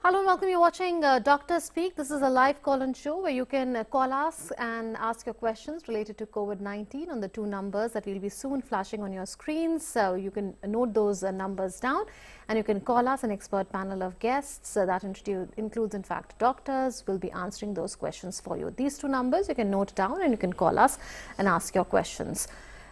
Hello and welcome. You're watching Doctor Speak. This is a live call-in show where you can call us and ask your questions related to COVID-19 on the two numbers that will be soon flashing on your screens. So you can note those numbers down and you can call us. An expert panel of guests that includes, in fact, doctors will be answering those questions for you. These two numbers you can note down and you can call us and ask your questions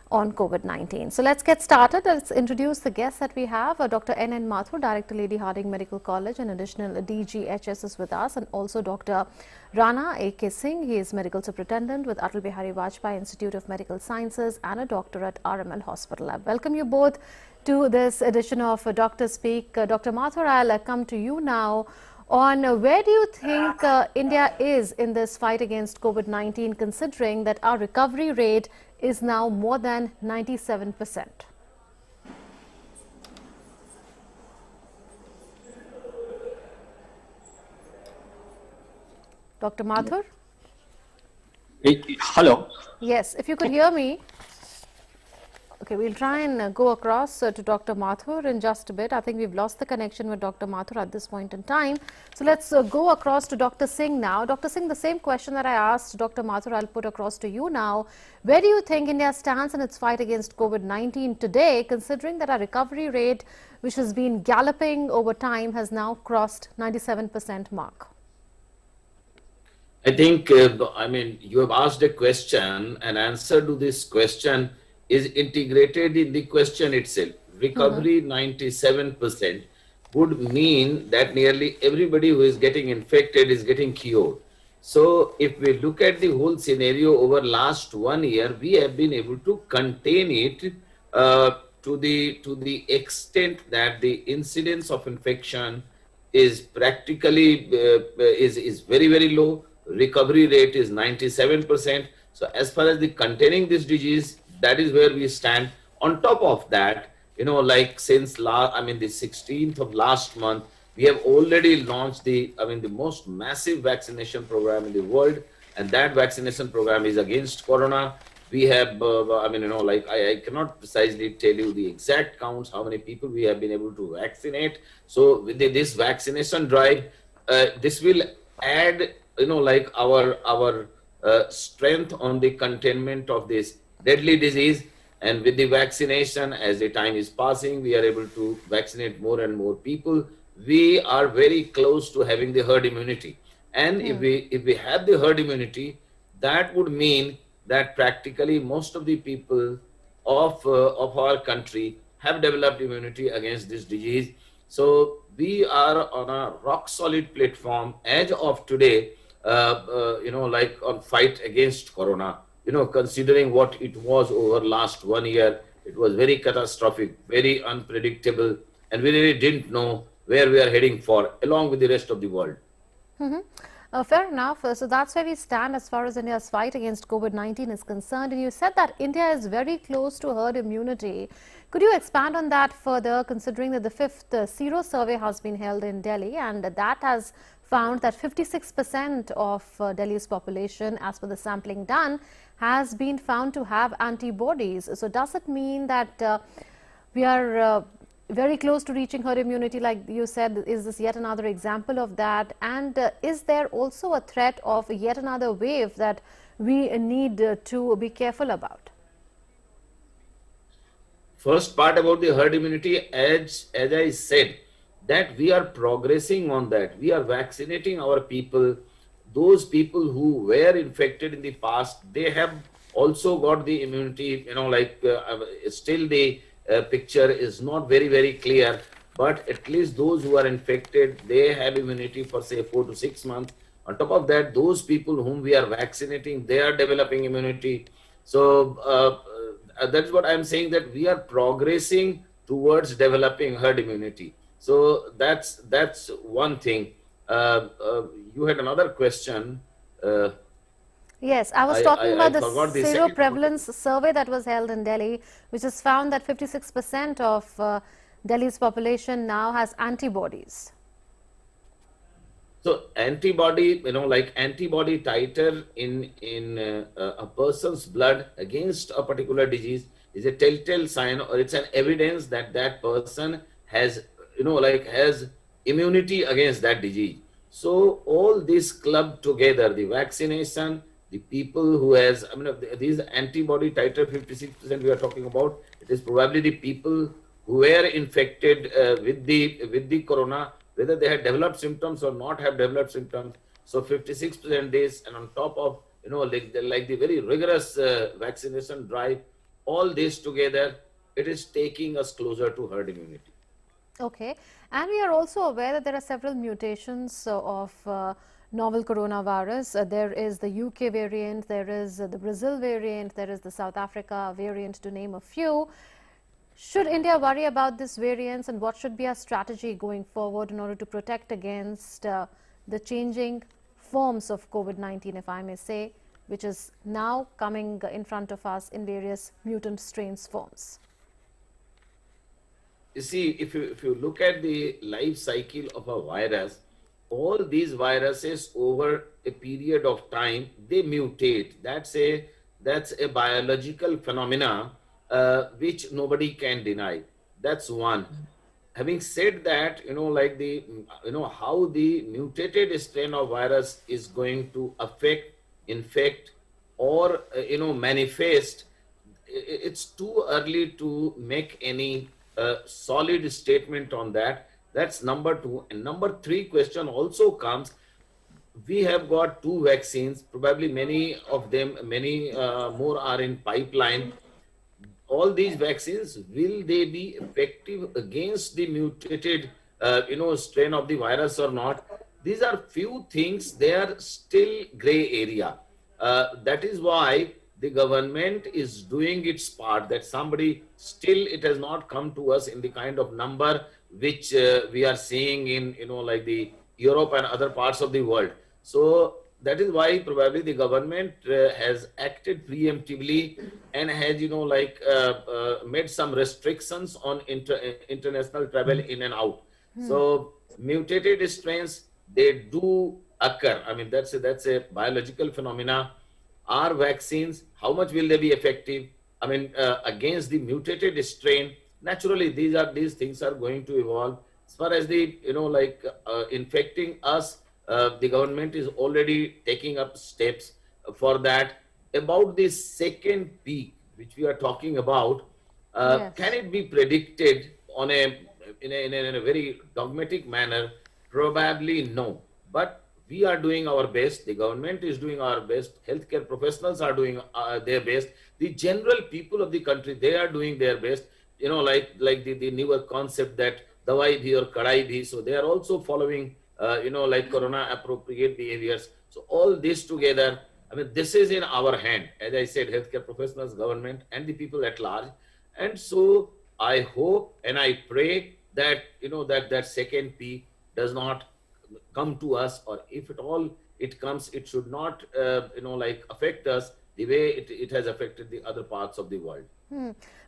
on COVID-19. So let's get started. Let's introduce the guests that we have. Dr. N.N. Mathur, Director, Lady Hardinge Medical College and additional DGHS is with us, and also Dr. Rana A.K. Singh. He is Medical Superintendent with Atal Bihari Vajpayee Institute of Medical Sciences and a doctor at RML Hospital. I welcome you both to this edition of Dr. Speak. Dr. Mathur, I'll come to you now on where do you think India is in this fight against COVID-19, considering that our recovery rate is now more than 97%. Dr. Mathur? Hello. Yes, if you could hear me. Okay, we'll try and go across to Dr. Mathur in just a bit. I think we've lost the connection with Dr. Mathur at this point in time. So let's go across to Dr. Singh now. Dr. Singh, the same question that I asked Dr. Mathur, I'll put across to you now. Where do you think India stands in its fight against COVID-19 today, considering that our recovery rate, which has been galloping over time, has now crossed 97% mark? I think, you have asked a question, and answer to this question is integrated in the question itself. Recovery 97% would mean that nearly everybody who is getting infected is getting cured. So if we look at the whole scenario over last 1 year, we have been able to contain it to the extent that the incidence of infection is practically is very, very low. Recovery rate is 97%. So as far as the containing this disease, that is where we stand. On top of that, since the 16th of last month, we have already launched the most massive vaccination program in the world, and that vaccination program is against corona. We have, I cannot precisely tell you the exact counts, how many people we have been able to vaccinate. So with this vaccination drive, this will add, our strength on the containment of this deadly disease. And with the vaccination, as the time is passing, we are able to vaccinate more and more people. We are very close to having the herd immunity. And if we have the herd immunity, that would mean that practically most of the people of our country have developed immunity against this disease. So we are on a rock solid platform as of today, on fight against corona. Considering what it was over last 1 year, it was very catastrophic, very unpredictable, and we really didn't know where we are heading for, along with the rest of the world. Fair enough. So that's where we stand as far as India's fight against COVID-19 is concerned. And you said that India is very close to herd immunity. Could you expand on that further, considering that the 5th Sero survey has been held in Delhi, and that has found that 56% of Delhi's population, as per the sampling done, has been found to have antibodies. So does it mean that we are very close to reaching herd immunity, like you said? Is this yet another example of that? And is there also a threat of yet another wave that we need to be careful about? First part about the herd immunity, as I said, that we are progressing on that. We are vaccinating our people. Those people who were infected in the past, they have also got the immunity. Still the picture is not very, very clear, but at least those who are infected, they have immunity for say 4 to 6 months. On top of that, those people whom we are vaccinating, they are developing immunity. So that's what I'm saying, that we are progressing towards developing herd immunity. So that's one thing. You had another question. Yes, I was talking about the seroprevalence survey that was held in Delhi, which has found that 56% of Delhi's population now has antibodies. So antibody, antibody titer in a person's blood against a particular disease is a telltale sign, or it's an evidence that that person has, has immunity against that disease. So all this club together, the vaccination, the people who has, I mean, these antibody titer 56% we are talking about, it is probably the people who were infected with the corona, whether they had developed symptoms or not have developed symptoms. So 56% days, and on top of, like the very rigorous vaccination drive, all this together, it is taking us closer to herd immunity. Okay, and we are also aware that there are several mutations of novel coronavirus. There is the UK variant, there is the Brazil variant, there is the South Africa variant, to name a few. Should India worry about these variants, and what should be our strategy going forward in order to protect against the changing forms of COVID-19, if I may say, which is now coming in front of us in various mutant strains forms? You see, if you look at the life cycle of a virus, all these viruses over a period of time, they mutate. That's a biological phenomena which nobody can deny. That's one. Having said that, like how the mutated strain of virus is going to affect, infect, or manifest, it's too early to make any solid statement on that. That's number two. And number three question also comes, we have got two vaccines, probably many of them, many more are in pipeline. All these vaccines, will they be effective against the mutated strain of the virus or not? These are few things, they are still gray area. That is why the government is doing its part, that somebody still, it has not come to us in the kind of number which we are seeing in like the Europe and other parts of the world. So that is why probably the government has acted preemptively and has made some restrictions on international travel in and out. So mutated strains, they do occur. I mean, that's a biological phenomena. Our vaccines, how much will they be effective? I mean, against the mutated strain, naturally these things are going to evolve. As far as the infecting us, the government is already taking up steps for that. About the second peak which we are talking about, Yes. can it be predicted on in a very dogmatic manner? Probably no, but we are doing our best, the government is doing our best, healthcare professionals are doing their best, the general people of the country, they are doing their best, like the newer concept that dawai bhi or kadai bhi, so they are also following like corona appropriate behaviors. So all this together, I mean, this is in our hand, as I said, healthcare professionals, government, and the people at large. And so I hope and I pray that that second peak does not come to us, or if at all it comes, it should not affect us the way it has affected the other parts of the world.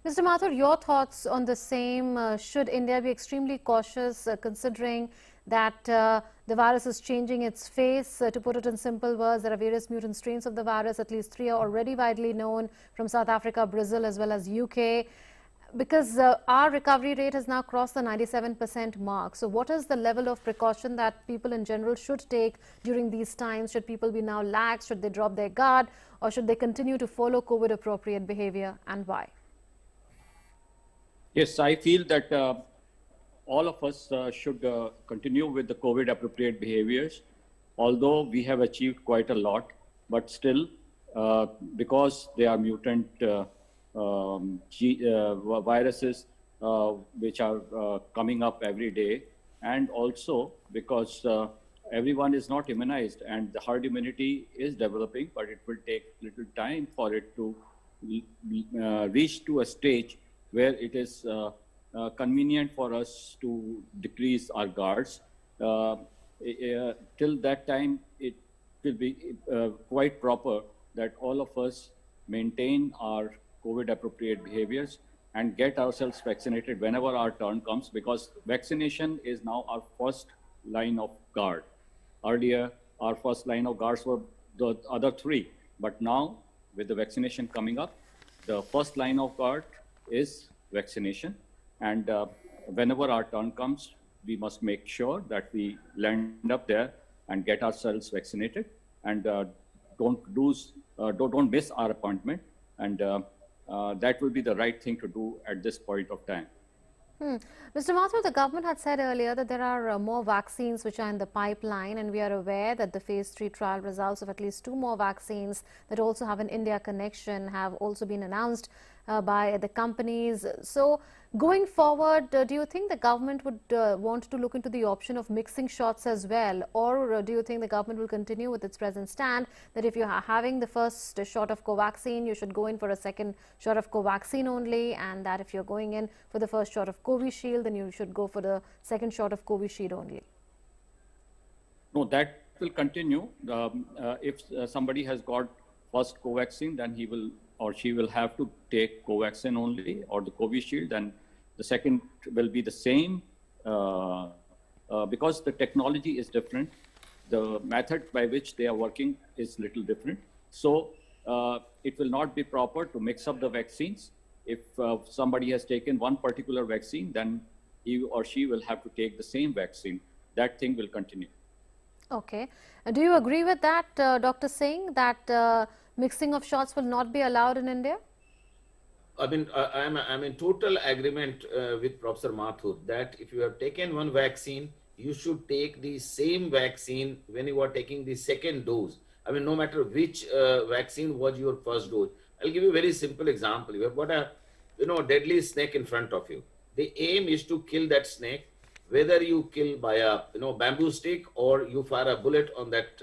Mr. Mathur, your thoughts on the same? Should India be extremely cautious considering that the virus is changing its face? To put it in simple words, there are various mutant strains of the virus. At least 3 are already widely known from South Africa, Brazil, as well as UK. Because our recovery rate has now crossed the 97% mark. So what is the level of precaution that people in general should take during these times? Should people be now lax? Should they drop their guard? Or should they continue to follow COVID appropriate behavior, and why? Yes, I feel that all of us should continue with the COVID appropriate behaviors, although we have achieved quite a lot, but still, because they are mutant viruses which are coming up every day, and also because everyone is not immunized and the herd immunity is developing, but it will take little time for it to reach to a stage where it is convenient for us to decrease our guards. Till that time, it will be quite proper that all of us maintain our COVID appropriate behaviors and get ourselves vaccinated whenever our turn comes, because vaccination is now our first line of guard. Earlier, our first line of guards were the other three, but now with the vaccination coming up, the first line of guard is vaccination. And whenever our turn comes, we must make sure that we land up there and get ourselves vaccinated, and don't miss our appointment, and that will be the right thing to do at this point of time. Mr. Mathur, the government had said earlier that there are more vaccines which are in the pipeline, and we are aware that the phase 3 trial results of at least 2 more vaccines that also have an India connection have also been announced by the companies. So going forward, do you think the government would want to look into the option of mixing shots as well, or do you think the government will continue with its present stand that if you are having the first shot of Covaxin, you should go in for a second shot of Covaxin only, and that if you're going in for the first shot of Covishield, then you should go for the second shot of Covishield only? No, that will continue. If somebody has got first Covaxin, then he will or she will have to take Covaxin only, or the Covishield, and the second will be the same because the technology is different. The method by which they are working is little different. So it will not be proper to mix up the vaccines. If somebody has taken one particular vaccine, then he or she will have to take the same vaccine. That thing will continue. Okay. Do you agree with that, Dr. Singh, that mixing of shots will not be allowed in India? I mean, I'm in total agreement with Professor Mathur that if you have taken one vaccine, you should take the same vaccine when you are taking the second dose. I mean, no matter which vaccine was your first dose. I'll give you a very simple example. You have got a deadly snake in front of you. The aim is to kill that snake, whether you kill by a bamboo stick or you fire a bullet on that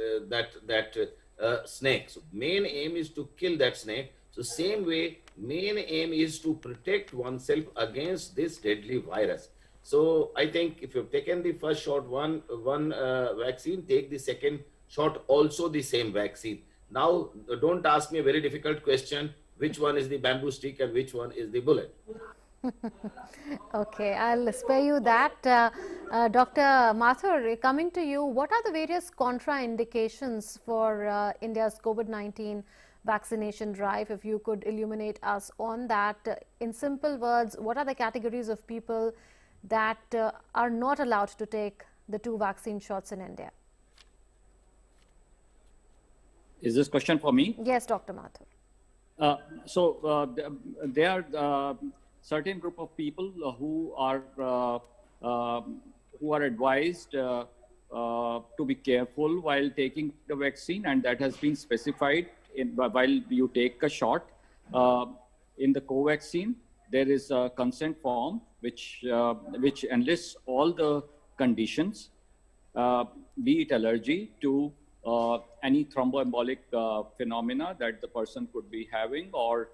snake. So main aim is to kill that snake. So same way, main aim is to protect oneself against this deadly virus. So I think if you've taken the first shot one vaccine, take the second shot also the same vaccine. Now don't ask me a very difficult question, which one is the bamboo stick and which one is the bullet. Okay, I'll spare you that. Dr. Mathur, coming to you, what are the various contraindications for India's COVID-19 vaccination drive? If you could illuminate us on that. In simple words, what are the categories of people that are not allowed to take the 2 vaccine shots in India? Is this question for me? Yes, Dr. Mathur. There are certain group of people who are advised to be careful while taking the vaccine, and that has been specified while you take a shot. In the Covaxin, there is a consent form which enlists all the conditions, be it allergy to any thromboembolic phenomena that the person could be having, or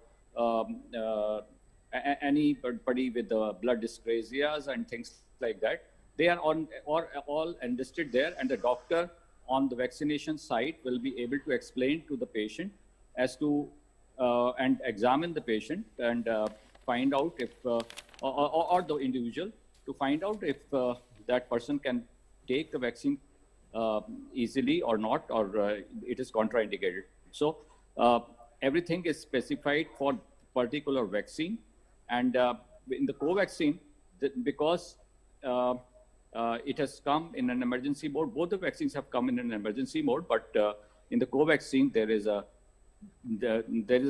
anybody with blood dyscrasias and things like that. They are all enlisted there, and the doctor on the vaccination site will be able to explain to the patient as to and examine the patient and find out if or the individual to find out if that person can take the vaccine easily or not, or it is contraindicated. So everything is specified for particular vaccine, and in the Covaxin, because it has come in an emergency mode. Both the vaccines have come in an emergency mode, but in the Covaxin there is a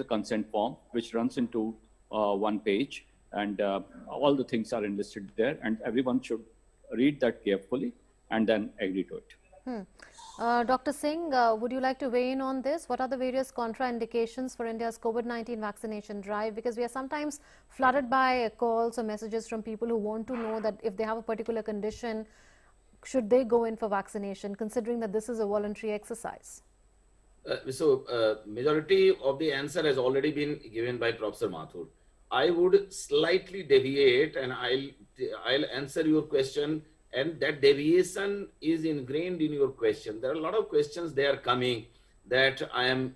consent form which runs into one page, and all the things are enlisted there, and everyone should read that carefully and then agree to it. Dr. Singh, would you like to weigh in on this? What are the various contraindications for India's COVID-19 vaccination drive? Because we are sometimes flooded by calls or messages from people who want to know that if they have a particular condition, should they go in for vaccination, considering that this is a voluntary exercise? Majority of the answer has already been given by Professor Mathur. I would slightly deviate, and I'll answer your question. And that deviation is ingrained in your question. There are a lot of questions they are coming that I am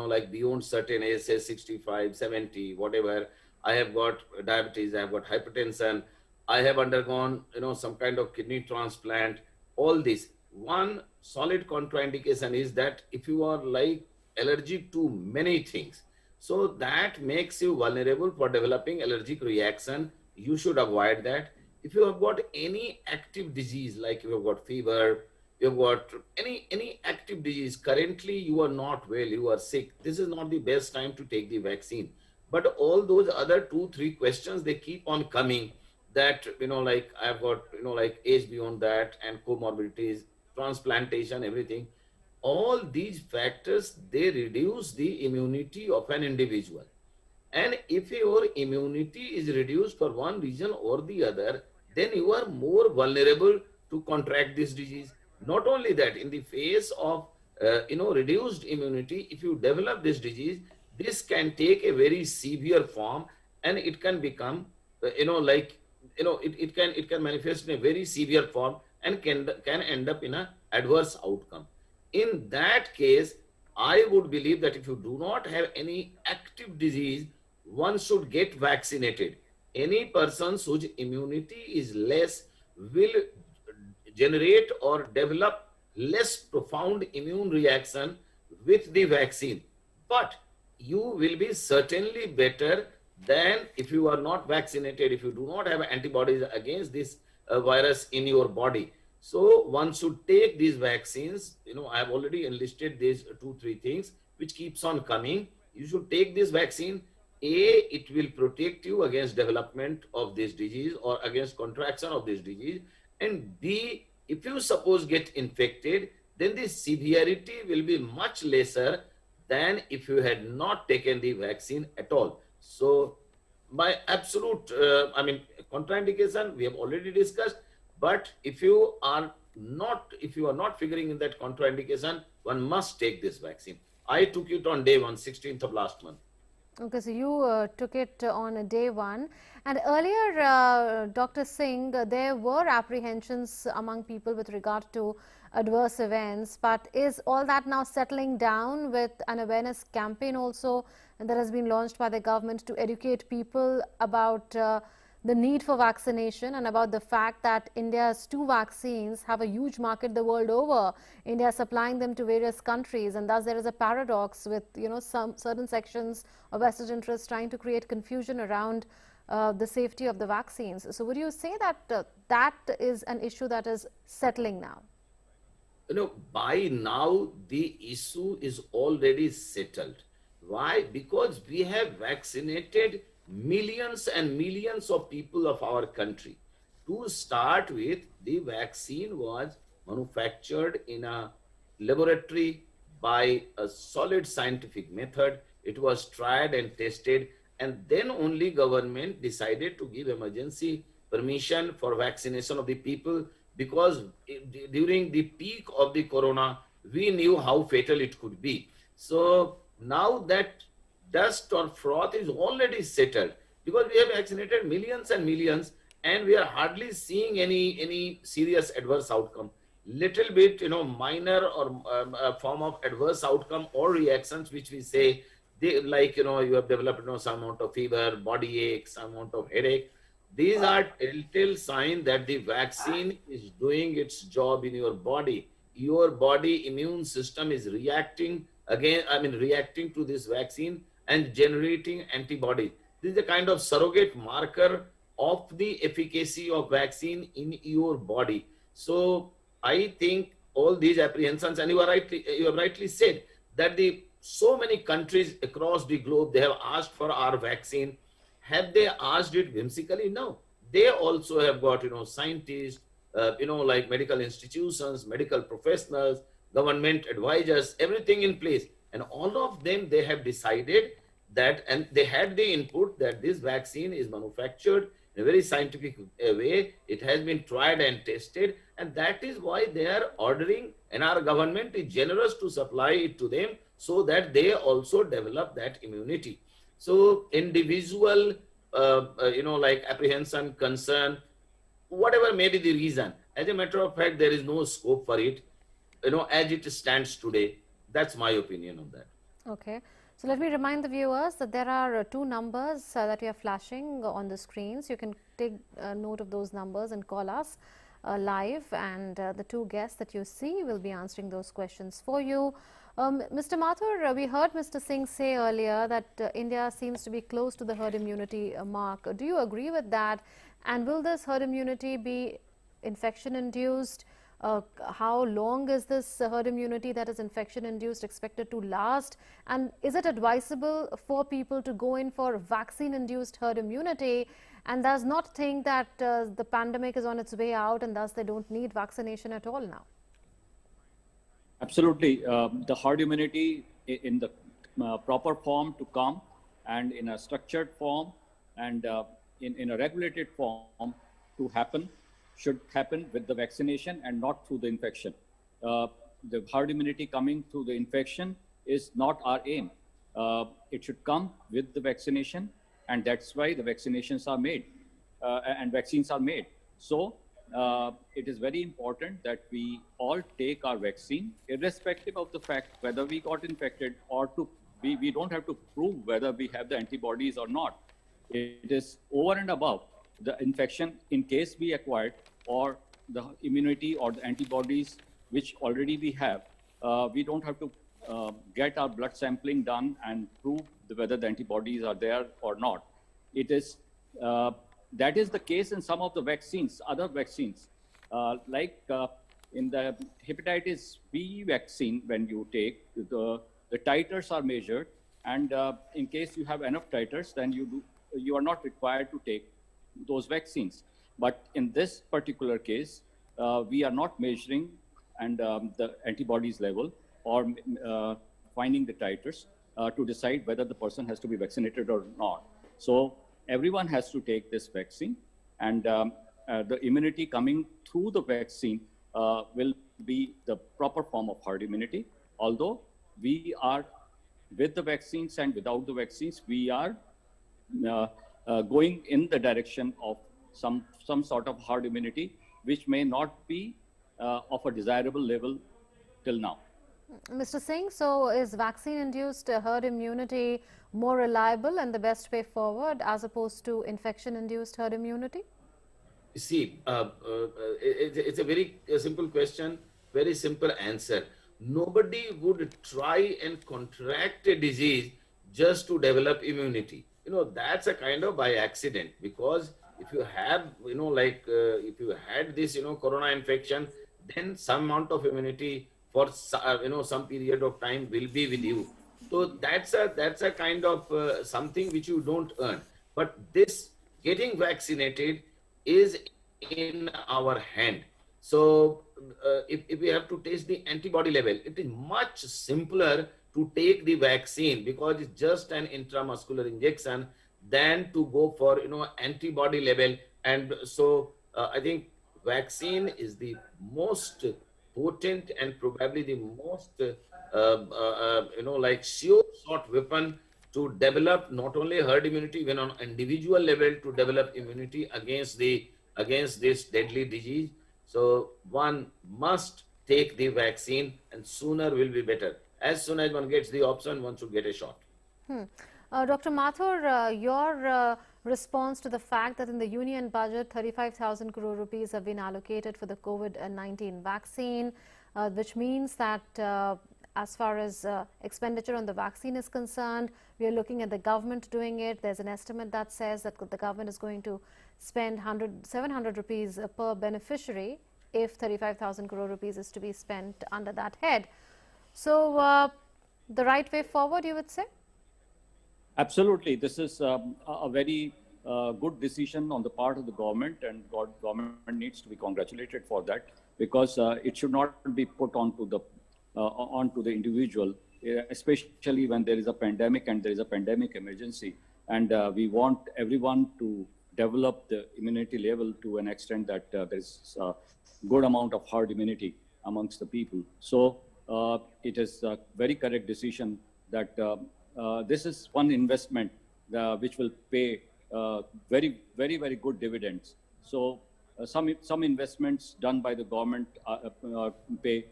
like beyond certain age, say 65, 70, whatever. I have got diabetes, I have got hypertension, I have undergone, some kind of kidney transplant, all this. One solid contraindication is that if you are like allergic to many things, so that makes you vulnerable for developing allergic reaction, you should avoid that. if you have got any active disease, like you have got fever, you have got any active disease, currently you are not well, you are sick, this is not the best time to take the vaccine. But all those other 2 3 questions, they keep on coming, that like I've got like age beyond that, and comorbidities, transplantation, everything. All these factors, they reduce the immunity of an individual. And if your immunity is reduced for one reason or the other, then you are more vulnerable to contract this disease. Not only that, in the face of reduced immunity, if you develop this disease, this can take a very severe form, and it can become like it can manifest in a very severe form, and can end up in a adverse outcome. In that case, I would believe that if you do not have any active disease, one should get vaccinated. Any person whose immunity is less will generate or develop less profound immune reaction with the vaccine. But you will be certainly better than if you are not vaccinated, if you do not have antibodies against this virus in your body. So one should take these vaccines. I have already enlisted these 2 3 things which keeps on coming. You should take this vaccine. A, it will protect you against development of this disease or against contraction of this disease. And B, if you suppose get infected, then the severity will be much lesser than if you had not taken the vaccine at all. So my absolute, contraindication, we have already discussed. But if you are not figuring in that contraindication, one must take this vaccine. I took it on day 1, 16th of last month. Okay, so you took it on day 1, and earlier, Dr. Singh, there were apprehensions among people with regard to adverse events, but is all that now settling down with an awareness campaign also that has been launched by the government to educate people about the need for vaccination and about the fact that India's 2 vaccines have a huge market the world over. India is supplying them to various countries, and thus there is a paradox with some certain sections of vested interest trying to create confusion around the safety of the vaccines. So would you say that that is an issue that is settling now? By now the issue is already settled. Why? Because we have vaccinated millions and millions of people of our country. To start with, the vaccine was manufactured in a laboratory by a solid scientific method. It was tried and tested, and then only government decided to give emergency permission for vaccination of the people, because during the peak of the corona, we knew how fatal it could be. So now that dust or froth is already settled, because we have vaccinated millions and millions, and we are hardly seeing any serious adverse outcome. Little bit, minor or form of adverse outcome or reactions, which we say, they like, you have developed some amount of fever, body ache, some amount of headache. These are telltale signs that the vaccine is doing its job in your body. Your body immune system is reacting to this vaccine and generating antibodies. This is a kind of surrogate marker of the efficacy of vaccine in your body. So I think all these apprehensions, and you have rightly said that so many countries across the globe, they have asked for our vaccine. Have they asked it whimsically? No. They also have got, scientists, like medical institutions, medical professionals, government advisors, everything in place. And all of them, they have decided that, and they had the input that this vaccine is manufactured in a very scientific way. It has been tried and tested, and that is why they are ordering, and our government is generous to supply it to them so that they also develop that immunity. So individual, like apprehension, concern, whatever may be the reason, as a matter of fact, there is no scope for it, as it stands today. That's my opinion on that. Okay. So let me remind the viewers that there are 2 numbers that we are flashing on the screens. You can take note of those numbers and call us live, and the 2 guests that you see will be answering those questions for you. Mr. Mathur, we heard Mr. Singh say earlier that India seems to be close to the herd immunity mark. Do you agree with that? And will this herd immunity be infection-induced? How long is this herd immunity that is infection-induced expected to last? And is it advisable for people to go in for vaccine-induced herd immunity and does not think that the pandemic is on its way out and thus they don't need vaccination at all now? Absolutely. The herd immunity in the proper form to come and in a structured form and in a regulated form to happen should happen with the vaccination and not through the infection. The herd immunity coming through the infection is not our aim. It should come with the vaccination, and that's why the vaccinations are made and vaccines are made. So it is very important that we all take our vaccine, irrespective of the fact whether we got infected or we don't have to prove whether we have the antibodies or not. It is over and above the infection in case we acquired or the immunity or the antibodies which already we have. We don't have to get our blood sampling done and prove whether the antibodies are there or not. It is that is the case in some of the vaccines, other vaccines, like in the hepatitis B vaccine. When you take the titers are measured, and in case you have enough titers, then you are not required to take those vaccines. But in this particular case, we are not measuring and the antibodies level or finding the titers to decide whether the person has to be vaccinated or not. So everyone has to take this vaccine, and the immunity coming through the vaccine will be the proper form of herd immunity. Although we are, with the vaccines and without the vaccines, we are going in the direction of some sort of herd immunity, which may not be of a desirable level till now. Mr. Singh, so is vaccine-induced herd immunity more reliable and the best way forward as opposed to infection-induced herd immunity? See, it's a very simple question, very simple answer. Nobody would try and contract a disease just to develop immunity. That's a kind of by accident, because if you have, if you had this, corona infection, then some amount of immunity for, some period of time will be with you. So that's a kind of something which you don't earn. But this getting vaccinated is in our hand. So if we have to test the antibody level, it is much simpler to take the vaccine because it's just an intramuscular injection than to go for antibody level. And so I think vaccine is the most potent and probably the most sure shot weapon to develop not only herd immunity, even on individual level to develop immunity against this deadly disease. So one must take the vaccine, and sooner will be better. As soon as one gets the option, one should get a shot. Dr. Mathur, your response to the fact that in the union budget 35,000 crore rupees have been allocated for the COVID-19 vaccine, which means that as far as expenditure on the vaccine is concerned, we are looking at the government doing it. There's an estimate that says that the government is going to spend 700 rupees per beneficiary if 35,000 crore rupees is to be spent under that head. So the right way forward, you would say? Absolutely. This is a very good decision on the part of the government, and government needs to be congratulated for that, because it should not be put onto the individual, especially when there is a pandemic and there is a pandemic emergency. And we want everyone to develop the immunity level to an extent that there is a good amount of herd immunity amongst the people. So it is a very correct decision that this is one investment which will pay very, very, very good dividends. So some investments done by the government pay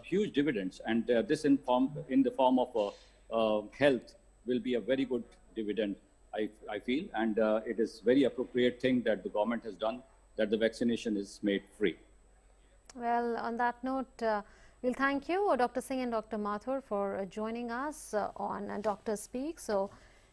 huge dividends, and this in the form of health will be a very good dividend, I feel, and it is very appropriate thing that the government has done, that the vaccination is made free. Well, on that note, we'll thank you, Dr. Singh and Dr. Mathur, for joining us on Doctor Speak. So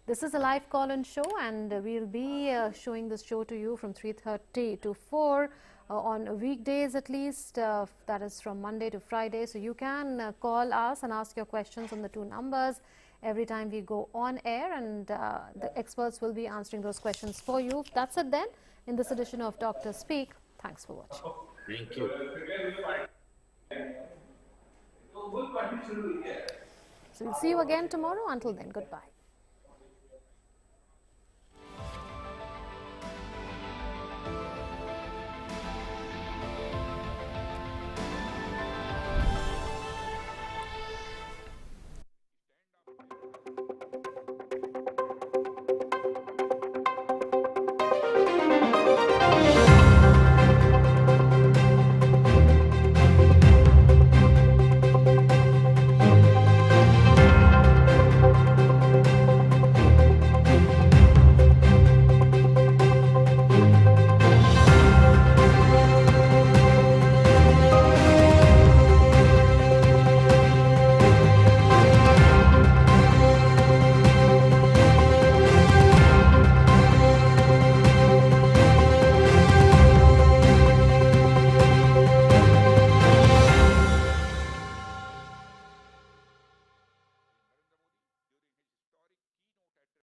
This is a live call-in show, and we'll be showing this show to you from 3:30 to 4 on weekdays at least. That is from Monday to Friday. So you can call us and ask your questions on the two numbers every time we go on air, and the experts will be answering those questions for you. That's it then in this edition of Dr. Speak. Thanks for watching. Thank you. So we'll see you again tomorrow. Until then, goodbye.